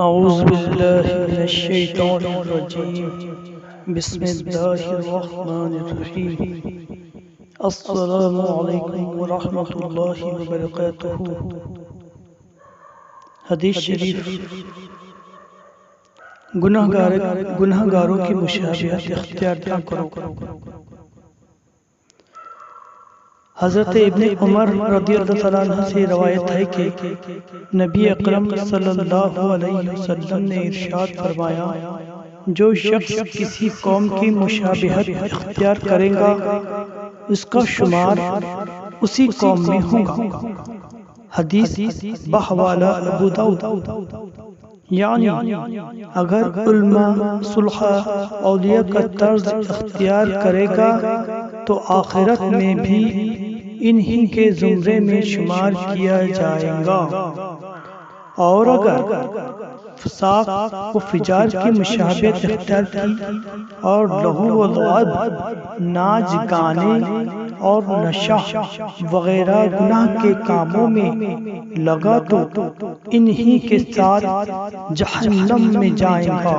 أعوذ بالله من الشيطان الرجيم بسم الله الرحمن الرحيم السلام عليكم ورحمة الله وبركاته۔ حدیث شریف گناہ گاروں کی مشابہت اختیار نہ کرو۔ حضرت ابن عمر رضی اللہ عنہ سے روایت ہے کہ نبی اکرم صلی اللہ علیہ وسلم نے ارشاد فرمایا، جو شخص کسی قوم کی مشابہت اختیار کرے گا اس کا شمار اسی قوم میں ہوگا۔ حدیث بحوالہ ابو داؤد۔ یعنی اگر علماء صلحاء اولیاء کا طرز اختیار کرے گا تو آخرت میں بھی انہی کے زمرے میں شمار کیا جائے گا، اور اگر فساق و فجار کی مشابہت اختیار کی اور لہو و لعب، ناچ گانے اور نشہ وغیرہ گناہ کے کاموں میں لگا تو انہی کے ساتھ جہنم میں جائے گا۔